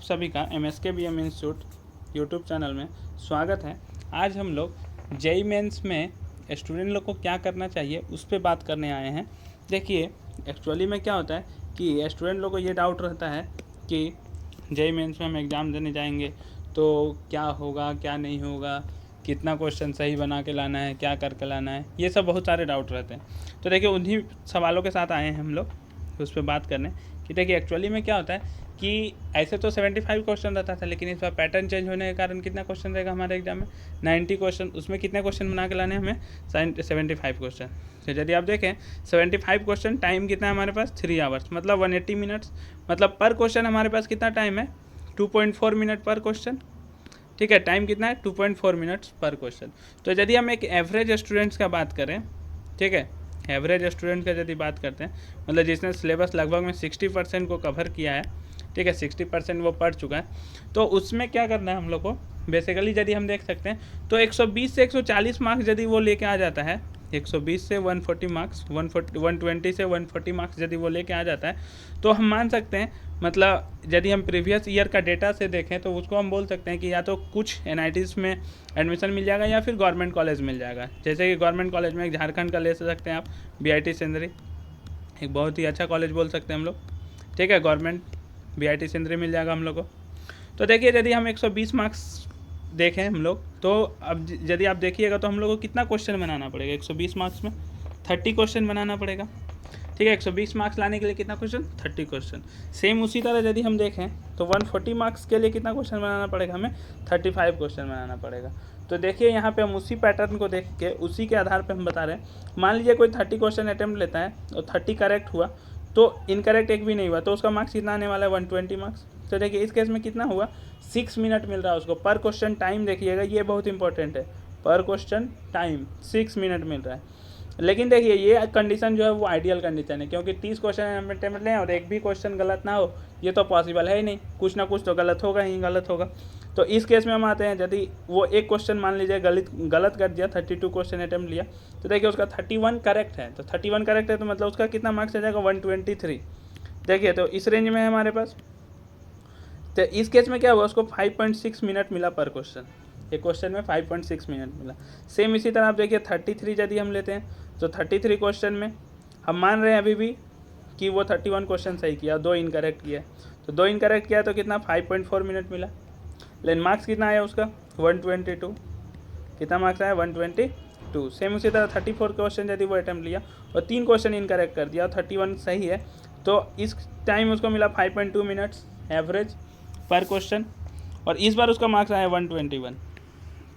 सभी का MSK BM institute YouTube channel में स्वागत है। आज हम लोग जेईई मेंस में स्टूडेंट लोग को क्या करना चाहिए उस पर बात करने आए हैं। देखिए एक्चुअली में क्या होता है कि स्टूडेंट लोग को ये डाउट रहता है कि जेईई मेंस में हम एग्ज़ाम देने जाएंगे तो क्या होगा क्या नहीं होगा, कितना क्वेश्चन सही बना के लाना है, क्या करके लाना है, ये सब बहुत सारे डाउट रहते हैं। तो देखिए उन्हीं सवालों के साथ आए हैं हम लोग उस पर बात करने कि देखिए एक्चुअली में क्या होता है कि ऐसे तो 75 क्वेश्चन रहता था, लेकिन इस बार पैटर्न चेंज होने के कारण कितना क्वेश्चन रहेगा हमारे एग्जाम में 90 क्वेश्चन। उसमें कितने क्वेश्चन बना के लाने हमें 75 क्वेश्चन। तो यदि आप देखें 75 क्वेश्चन, टाइम कितना है हमारे पास 3 आवर्स, मतलब 180 मिनट्स। मतलब पर क्वेश्चन हमारे पास कितना टाइम है 2.4 मिनट पर क्वेश्चन। ठीक है, टाइम कितना है 2.4 मिनट्स पर क्वेश्चन। तो यदि हम एक एवरेज स्टूडेंट्स का बात करें, ठीक है, एवरेज स्टूडेंट का यदि बात करते हैं, मतलब जिसने सिलेबस लगभग में 60% को कवर किया है, ठीक है, 60% वो पढ़ चुका है, तो उसमें क्या करना है हम लोग को बेसिकली यदि हम देख सकते हैं तो 120 से 140 मार्क्स यदि वो लेके आ जाता है, 120 से 140 मार्क्स, 120 से 140 मार्क्स यदि वो लेके आ जाता है, तो हम मान सकते हैं, मतलब यदि हम प्रीवियस ईयर का डेटा से देखें तो उसको हम बोल सकते हैं कि या तो कुछ NITs में एडमिशन मिल जाएगा या फिर गवर्नमेंट कॉलेज मिल जाएगा। जैसे कि गवर्नमेंट कॉलेज में एक झारखंड का ले सकते हैं आप, BIT सिंदरी, एक बहुत ही अच्छा कॉलेज बोल सकते हैं हम लोग, ठीक है, गवर्नमेंट BIT सिंदरी मिल जाएगा हम लोग को। तो देखिए यदि हम 120 मार्क्स देखें हम लोग, तो अब यदि आप देखिएगा तो हम लोग को कितना क्वेश्चन बनाना पड़ेगा 120 मार्क्स में 30 क्वेश्चन बनाना पड़ेगा। ठीक है, 120 मार्क्स लाने के लिए कितना क्वेश्चन 30 क्वेश्चन। सेम उसी तरह यदि हम देखें तो 140 मार्क्स के लिए कितना क्वेश्चन बनाना पड़ेगा हमें 35 क्वेश्चन बनाना पड़ेगा। तो देखिए यहाँ पे हम उसी पैटर्न को देख के उसी के आधार पे हम बता रहे हैं। मान लीजिए कोई 30 क्वेश्चन अटेम्प्ट लेता है और 30 करेक्ट हुआ, तो इनकरेक्ट एक भी नहीं हुआ, तो उसका मार्क्स कितना आने वाला है 120 मार्क्स। तो देखिए इस केस में कितना हुआ 6 मिनट मिल रहा है उसको पर क्वेश्चन। टाइम देखिएगा, ये बहुत इंपॉर्टेंट है, पर क्वेश्चन टाइम 6 मिनट मिल रहा है। लेकिन देखिए ये कंडीशन जो है वो आइडियल कंडीशन है, क्योंकि 30 क्वेश्चन हम अटेम्प्ट लें और एक भी क्वेश्चन गलत ना हो, ये तो पॉसिबल है ही नहीं, कुछ ना कुछ तो गलत होगा ही गलत होगा। तो इस केस में हम आते हैं, यदि वो एक क्वेश्चन मान लीजिए गलत कर दिया, 32 क्वेश्चन अटेम्प्ट लिया, तो देखिए उसका 31 करेक्ट है, तो 31 करेक्ट है तो मतलब उसका कितना मार्क्स आ जाएगा 123। देखिए तो इस रेंज में है हमारे पास। तो इस केस में क्या हुआ, उसको 5.6 मिनट मिला पर क्वेश्चन, एक क्वेश्चन में 5.6 मिनट मिला। सेम इसी तरह आप देखिए 33 यदि हम लेते हैं तो 33 क्वेश्चन में हम मान रहे हैं अभी भी कि वो 31 क्वेश्चन सही किया, 2 इनकरेक्ट किया, तो 2 इनकरेक्ट किया तो कितना 5.4 मिनट मिला। लेकिन मार्क्स कितना आया उसका 122, कितना मार्क्स आया 122। सेम उसी तरह 34 क्वेश्चन यदि वो अटैम्प्ट लिया और 3 क्वेश्चन इनकरेक्ट कर दिया और 31 सही है, तो इस टाइम उसको मिला 5.2 मिनट्स एवरेज पर क्वेश्चन, और इस बार उसका मार्क्स आया 121।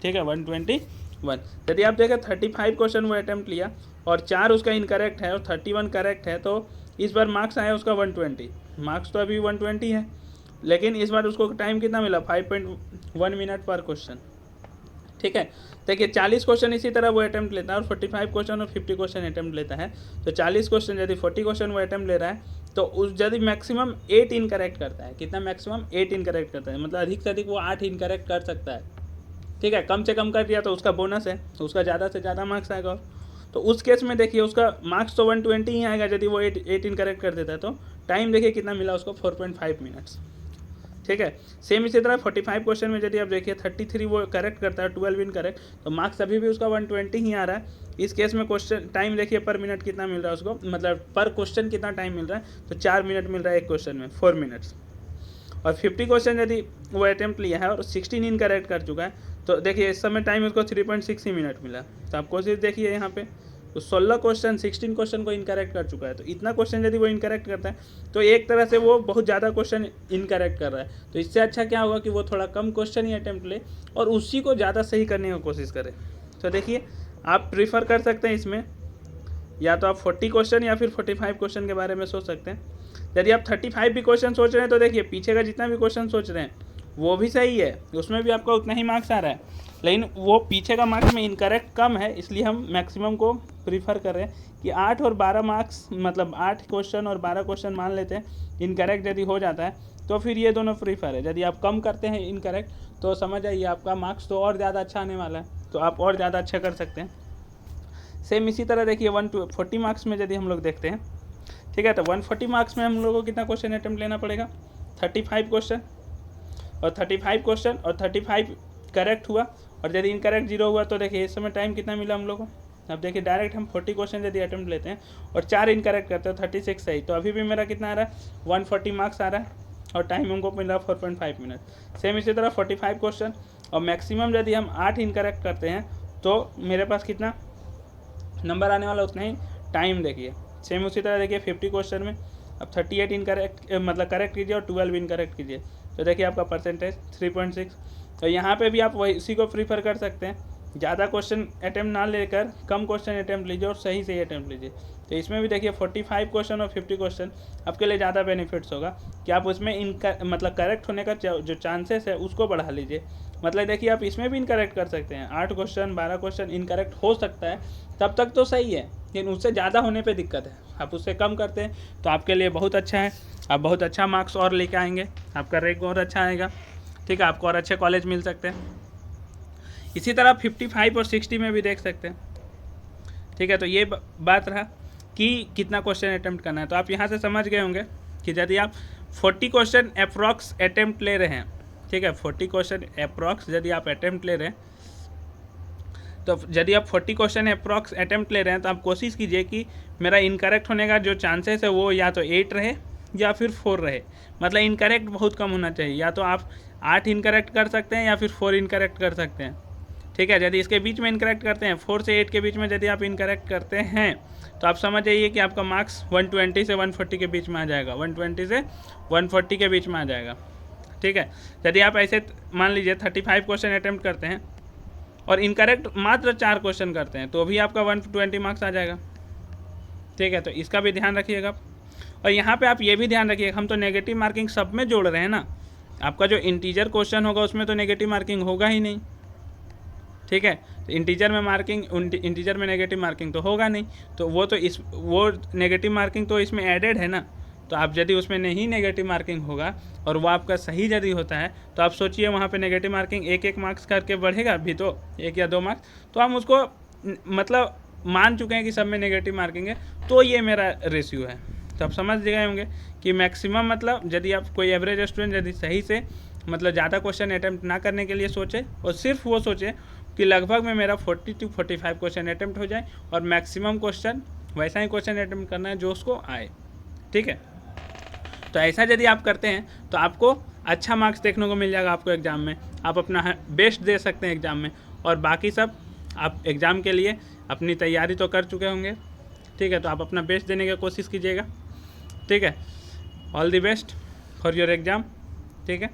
ठीक है, 121। यदि आप देखें 35 क्वेश्चन वो अटैम्प्ट लिया और 4 उसका इनकरेक्ट है और 31 करेक्ट है, तो इस बार मार्क्स आया उसका 120। मार्क्स तो अभी 120 है, लेकिन इस बार उसको टाइम कितना मिला 5.1 मिनट पर क्वेश्चन। ठीक है, देखिए 40 क्वेश्चन इसी तरह वो अटैम्प्ट लेता है और 45 क्वेश्चन और 50 क्वेश्चन अटैम्प्ट लेता है। तो 40 क्वेश्चन यदि 40 क्वेश्चन वो अटैम्प्ट ले रहा है, तो उस यदि मैक्सिमम 8 इनकरेक्ट करता है, कितना मैक्सिमम 8 इनकरेक्ट करता है, मतलब अधिक से अधिक वो 8 इनकरेक्ट कर सकता है। ठीक है, कम से कम कर दिया तो उसका बोनस है, तो उसका ज़्यादा से ज़्यादा मार्क्स आएगा। तो उस केस में देखिए उसका मार्क्स तो 120 ही आएगा यदि वो 8 इनकरेक्ट कर देता है। तो टाइम देखिए कितना मिला उसको 4.5 मिनट्स। ठीक है, सेम इसी तरह 45 क्वेश्चन में यदि आप देखिए 33 वो करेक्ट करता है, 12 इनकरेक्ट, तो मार्क्स अभी भी उसका 120 ही आ रहा है। इस केस में क्वेश्चन टाइम देखिए पर मिनट कितना मिल रहा है उसको, मतलब पर क्वेश्चन कितना टाइम मिल रहा है, तो 4 मिनट मिल रहा है एक क्वेश्चन में, 4 मिनट्स। और 50 क्वेश्चन यदि वो अटैम्प्ट लिया है और 16 इनकरेक्ट कर चुका है, तो देखिए इस समय टाइम उसको 3.6 ही मिनट मिला। तो आप कोशिश देखिए यहाँ पे, तो 16 क्वेश्चन 16 क्वेश्चन को इनकरेक्ट कर चुका है। तो इतना क्वेश्चन यदि वो इनकरेक्ट करता है, तो एक तरह से वो बहुत ज़्यादा क्वेश्चन इनकरेक्ट कर रहा है। तो इससे अच्छा क्या होगा कि वो थोड़ा कम क्वेश्चन ही अटैम्प्ट ले और उसी को ज़्यादा सही करने की कोशिश करे। तो देखिए आप प्रीफर कर सकते हैं इसमें, या तो आप 40 क्वेश्चन या फिर 45 क्वेश्चन के बारे में सोच सकते हैं। यदि आप 35 भी क्वेश्चन सोच रहे हैं, तो देखिए पीछे का जितना भी क्वेश्चन सोच रहे हैं वो भी सही है, उसमें भी आपका उतना ही मार्क्स आ रहा है, लेकिन वो पीछे का मार्क्स में इनकरेक्ट कम है, इसलिए हम मैक्सिमम को प्रीफर कर रहे हैं कि 8 और 12 मार्क्स, मतलब 8 क्वेश्चन और 12 क्वेश्चन मान लेते हैं इनकरेक्ट यदि हो जाता है, तो फिर ये दोनों प्रीफर है। यदि आप कम करते हैं इनकरेक्ट, तो समझ आइए आपका मार्क्स तो और ज़्यादा अच्छा आने वाला है, तो आप और ज़्यादा अच्छा कर सकते हैं। सेम इसी तरह देखिए 140 मार्क्स में यदि हम लोग देखते हैं, ठीक है, तो 140 मार्क्स में हम लोगों को कितना क्वेश्चन अटैम्प्ट लेना पड़ेगा 35 क्वेश्चन। और 35 क्वेश्चन और 35 करेक्ट हुआ, और यदि इनकरेक्ट 0 हुआ तो देखिए इस समय टाइम कितना मिला हम लोग को। अब देखिए डायरेक्ट हम 40 क्वेश्चन यदि अटेम्प्ट लेते हैं और 4 इनकरेक्ट करते हैं 36 सही, तो अभी भी मेरा कितना आ रहा है 140 मार्क्स आ रहा है, और टाइम हमको मिल रहा है 4.5 मिनट। सेम इसी तरह 45 क्वेश्चन और मैक्सिमम यदि हम 8 इनकरेक्ट करते हैं तो मेरे पास कितना नंबर आने वाला उतना ही टाइम देखिए। सेम उसी तरह देखिए 50 क्वेश्चन में अब 38 इनकरेक्ट मतलब करेक्ट कीजिए और 12 इनकरेक्ट कीजिए, तो देखिए आपका परसेंटेज 3.6। तो यहाँ पे भी आप वही इसी को प्रीफर कर सकते हैं, ज़्यादा क्वेश्चन अटैम्प्ट ना लेकर कम क्वेश्चन अटैम्प्ट लीजिए और सही से अटैम्प्ट लीजिए। तो इसमें भी देखिए 45 क्वेश्चन और 50 क्वेश्चन आपके लिए ज़्यादा बेनिफिट्स होगा कि आप उसमें मतलब करेक्ट होने का जो चांसेस है उसको बढ़ा लीजिए। मतलब देखिए आप इसमें भी इनकरेक्ट कर सकते हैं, 8 क्वेश्चन 12 क्वेश्चन इनकरेक्ट हो सकता है, तब तक तो सही है, लेकिन उससे ज़्यादा होने पे दिक्कत है। आप उससे कम करते हैं तो आपके लिए बहुत अच्छा है, आप बहुत अच्छा मार्क्स और लेके आएंगे, आपका रैंक और अच्छा आएगा, ठीक है, आपको और अच्छे कॉलेज मिल सकते हैं। इसी तरह 55 और 60 में भी देख सकते हैं, ठीक है। तो ये बात रहा कि कितना क्वेश्चन अटेम्प्ट करना है। तो आप यहाँ से समझ गए होंगे कि यदि आप 40 क्वेश्चन अप्रॉक्स अटेम्प्ट ले रहे हैं, ठीक है, 40 क्वेश्चन अप्रॉक्स यदि आप अटेम्प्ट ले रहे हैं, तो यदि आप 40 क्वेश्चन अप्रॉक्स अटेम्प्ट ले रहे हैं तो आप कोशिश कीजिए कि मेरा इनकरेक्ट होने का जो चांसेस है वो या तो 8 रहे या फिर 4 रहे, मतलब इनकरेक्ट बहुत कम होना चाहिए। या तो आप 8 इनकरेक्ट कर सकते हैं या फिर 4 इनकरेक्ट कर सकते हैं, ठीक है। यदि इसके बीच में इनकरेक्ट करते हैं 4 से 8 के बीच में यदि आप इनकरेक्ट करते हैं तो आप समझ जाइए कि आपका मार्क्स 120 से 140 के बीच में आ जाएगा, 120 से 140 के बीच में आ जाएगा, ठीक है। यदि आप ऐसे मान लीजिए 35 क्वेश्चन अटेम्प्ट करते हैं और इनकरेक्ट मात्र 4 क्वेश्चन करते हैं तो भी आपका 120 मार्क्स आ जाएगा, ठीक है। तो इसका भी ध्यान रखिएगा। और यहाँ पे आप ये भी ध्यान रखिएगा, हम तो नेगेटिव मार्किंग सब में जोड़ रहे हैं ना, आपका जो इंटीजर क्वेश्चन होगा उसमें तो नेगेटिव मार्किंग होगा ही नहीं, ठीक है। तो इंटीजर में नेगेटिव मार्किंग तो होगा नहीं, तो वो नेगेटिव मार्किंग तो इसमें एडेड है ना। तो आप यदि उसमें नहीं नेगेटिव मार्किंग होगा और वो आपका सही यदि होता है तो आप सोचिए वहाँ पे नेगेटिव मार्किंग 1-1 मार्क्स करके बढ़ेगा भी, तो 1 या 2 मार्क्स, तो हम उसको मतलब मान चुके हैं कि सब में नेगेटिव मार्किंग है, तो ये मेरा रेशियो है। तो आप समझ गए होंगे कि मैक्सिमम मतलब यदि आप कोई एवरेज स्टूडेंट यदि सही से मतलब ज़्यादा क्वेश्चन अटैम्प्ट ना करने के लिए सोचे और सिर्फ वो सोचे कि लगभग में मेरा 40 to 45 क्वेश्चन अटैम्प्ट हो जाए और मैक्सिमम क्वेश्चन वैसा ही क्वेश्चन अटैम्प्ट करना है जो उसको आए, ठीक है। तो ऐसा यदि आप करते हैं तो आपको अच्छा मार्क्स देखने को मिल जाएगा आपको एग्ज़ाम में, आप अपना बेस्ट दे सकते हैं एग्ज़ाम में, और बाकी सब आप एग्ज़ाम के लिए अपनी तैयारी तो कर चुके होंगे, ठीक है। तो आप अपना बेस्ट देने की कोशिश कीजिएगा, ठीक है। All the best for your exam, ठीक है।